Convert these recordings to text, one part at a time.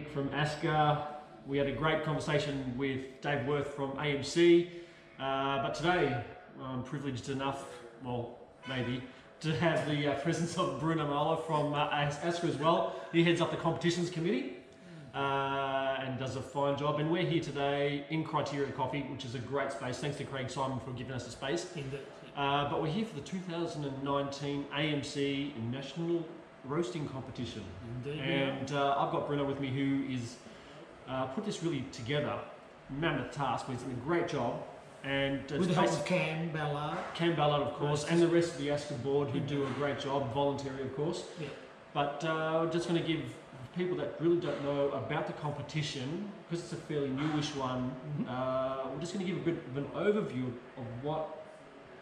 Nick from ASCA. We had a great conversation with Dave Worth from AMC, but today I'm privileged enough, well maybe, to have the presence of Bruno Maiolo from ASCA as well. He heads up the competitions committee and does a fine job, and we're here today in Criteria Coffee, which is a great space. Thanks to Craig Simon for giving us the space. But we're here for the 2019 AMC National Roasting Competition. Indeed, and I've got Bruno with me, who is put this really together. Mammoth task, but he's done a great job. And with the help of Cam Ballard, of course, and the rest of the ASCA board, who do a great job, voluntary of course. Yeah. But I'm just going to give people that really don't know about the competition, because it's a fairly newish one, we're just going to give a bit of an overview of what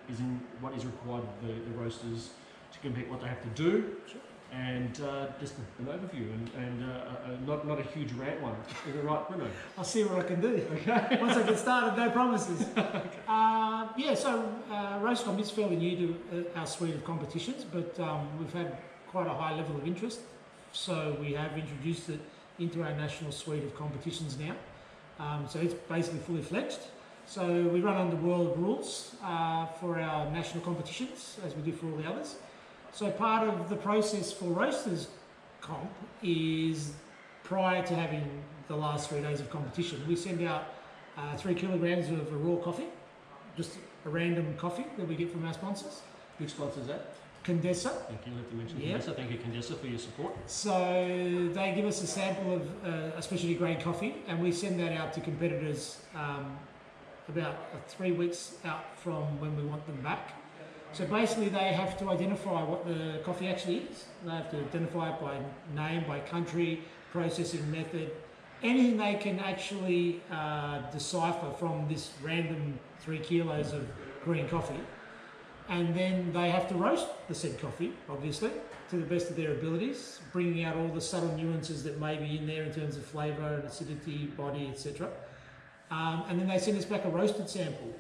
is required of the roasters to compete, what they have to do. Sure. And just an overview, and not a huge rant one. Is it right, Bruno? I'll see what I can do. Okay. Once I get started, no promises. Okay. Yeah, so RoastComp is fairly new to our suite of competitions, but we've had quite a high level of interest. So we have introduced it into our national suite of competitions now. So it's basically fully fledged. So we run under world rules for our national competitions, as we do for all the others. So part of the process for Roasters Comp is, prior to having the last 3 days of competition, we send out 3 kilograms of a raw coffee, just a random coffee that we get from our sponsors. Which sponsor is that? Condessa. Thank you. Let me mention Yep. Condessa. Thank you, Condessa, for your support. So they give us a sample of a specialty grade coffee, and we send that out to competitors about 3 weeks out from when we want them back. So basically they have to identify what the coffee actually is. They have to identify it by name, by country, processing method, anything they can actually decipher from this random 3 kilos of green coffee. And then they have to roast the said coffee, obviously, to the best of their abilities, bringing out all the subtle nuances that may be in there in terms of flavour and acidity, body, etc. And then they send us back a roasted sample.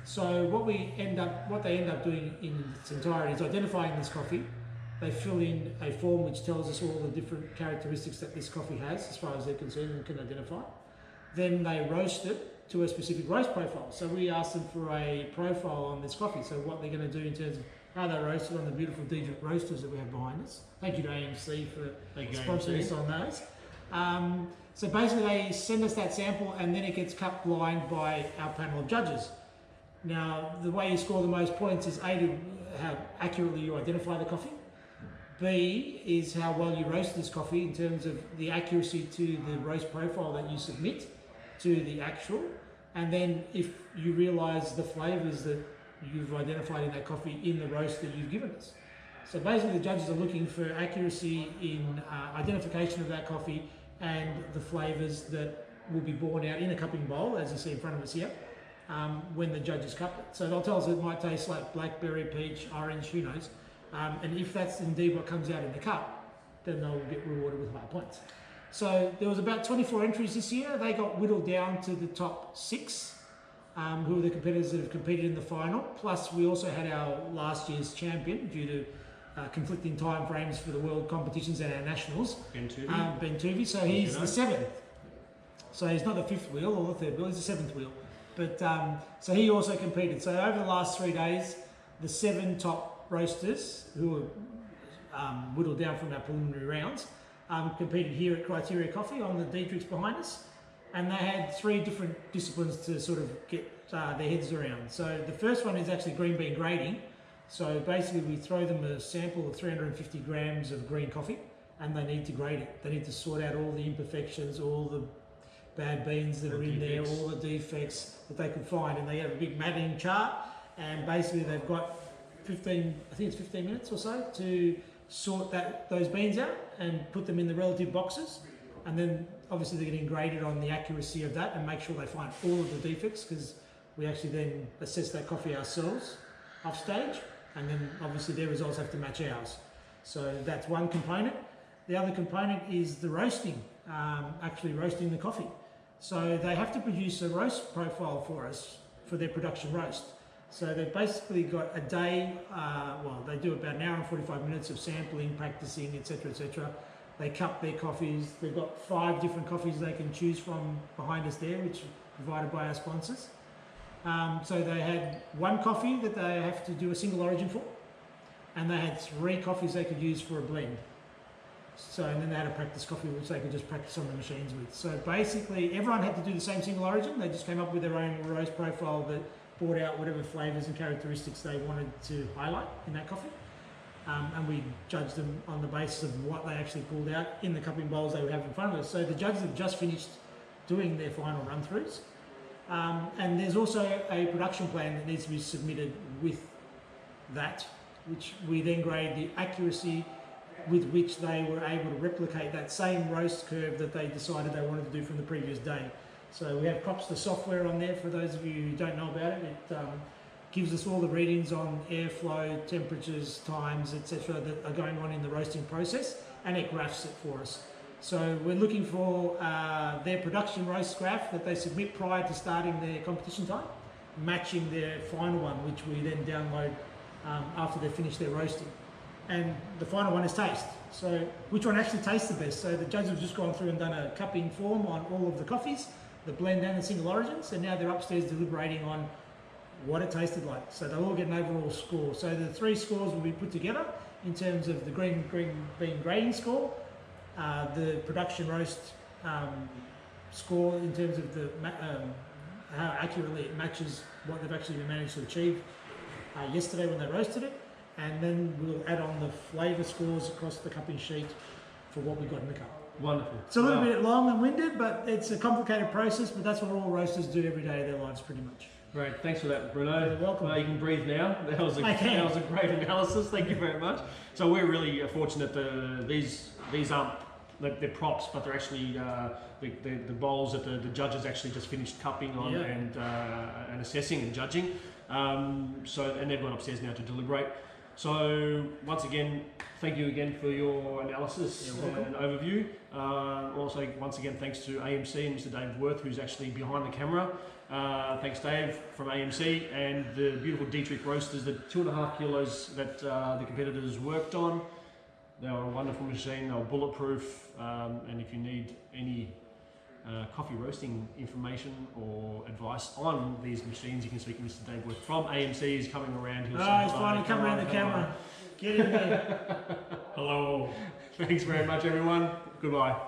So what they end up doing in its entirety is identifying this coffee. They fill in a form which tells us all the different characteristics that this coffee has, as far as they're concerned and can identify. Then they roast it to a specific roast profile. So we ask them for a profile on this coffee. So what they're going to do in terms of how they roast it on the beautiful Diedrich roasters that we have behind us. Thank you to AMC for sponsoring us on those. So basically they send us that sample, and then it gets cut blind by our panel of judges. Now, the way you score the most points is A, to how accurately you identify the coffee. B is how well you roast this coffee in terms of the accuracy to the roast profile that you submit to the actual. And then if you realise the flavours that you've identified in that coffee in the roast that you've given us. So basically the judges are looking for accuracy in identification of that coffee and the flavours that will be borne out in a cupping bowl, as you see in front of us here. When the judges cup it. So they'll tell us it might taste like blackberry, peach, orange, who knows. And if that's indeed what comes out in the cup, then they'll get rewarded with higher points. So there was about 24 entries this year. They got whittled down to the top 6, who were the competitors that have competed in the final. Plus we also had our last year's champion, due to conflicting time frames for the world competitions and our nationals. Ben Tuvey. So he's the 7th. So he's not the 5th wheel or the 3rd wheel, he's the 7th wheel. But so he also competed. So over the last 3 days, the 7 top roasters who were whittled down from our preliminary rounds competed here at Criteria Coffee on the Diedrichs behind us, and they had 3 different disciplines to sort of get their heads around. So the first one is actually green bean grading. So basically we throw them a sample of 350 grams of green coffee, and they need to grade it. They need to sort out all the imperfections, all the bad beans that are in there, all the defects that they could find, and they have a big matting chart, and basically they've got 15 minutes or so to sort those beans out and put them in the relative boxes, and then obviously they're getting graded on the accuracy of that and make sure they find all of the defects, because we actually then assess that coffee ourselves off stage, and then obviously their results have to match ours. So that's one component. The other component is the roasting, actually roasting the coffee. So they have to produce a roast profile for us for their production roast. So they've basically got a day, they do about an hour and 45 minutes of sampling, practicing, etc., etc. They cup their coffees. They've got 5 different coffees they can choose from behind us there, which are provided by our sponsors. So they had 1 coffee that they have to do a single origin for, and they had 3 coffees they could use for a blend. So, and then they had a practice coffee which they could just practice on the machines with. So basically everyone had to do the same single origin. They just came up with their own roast profile that brought out whatever flavours and characteristics they wanted to highlight in that coffee. And we judged them on the basis of what they actually pulled out in the cupping bowls they would have in front of us. So the judges have just finished doing their final run-throughs. And there's also a production plan that needs to be submitted with that, which we then grade the accuracy with which they were able to replicate that same roast curve that they decided they wanted to do from the previous day. So we have props to software on there for those of you who don't know about it. It gives us all the readings on airflow, temperatures, times, etc. that are going on in the roasting process, and it graphs it for us. So we're looking for their production roast graph that they submit prior to starting their competition time, matching their final one, which we then download after they finish their roasting. And the final one is taste. So which one actually tastes the best? So the judges have just gone through and done a cupping form on all of the coffees, the blend and the single origins, and now they're upstairs deliberating on what it tasted like. So they'll all get an overall score. So the 3 scores will be put together in terms of the green bean grading score, the production roast score in terms of the how accurately it matches what they've actually managed to achieve yesterday when they roasted it, and then we'll add on the flavour scores across the cupping sheet for what we got in the cup. Wonderful. It's a little bit long and winded, but it's a complicated process, but that's what all roasters do every day of their lives pretty much. Great, thanks for that, Bruno. You're welcome. You can breathe now. That was a great analysis. Thank you very much. So we're really fortunate that these aren't they're props, but they're actually the bowls that the judges actually just finished cupping on and assessing and judging. And they've gone upstairs now to deliberate. So once again, thank you again for your analysis and overview. Also, once again, thanks to AMC and Mr. Dave Worth, who's actually behind the camera. Thanks, Dave, from AMC, and the beautiful Dietrich roasters, the 2.5 kilos that the competitors worked on. They were a wonderful machine. They were bulletproof, and if you need any coffee roasting information or advice on these machines, you can speak to Mr. Dave Worth from AMC. He's coming around. He's finally come around the camera. Get in there. Hello. Thanks very much, everyone. Goodbye.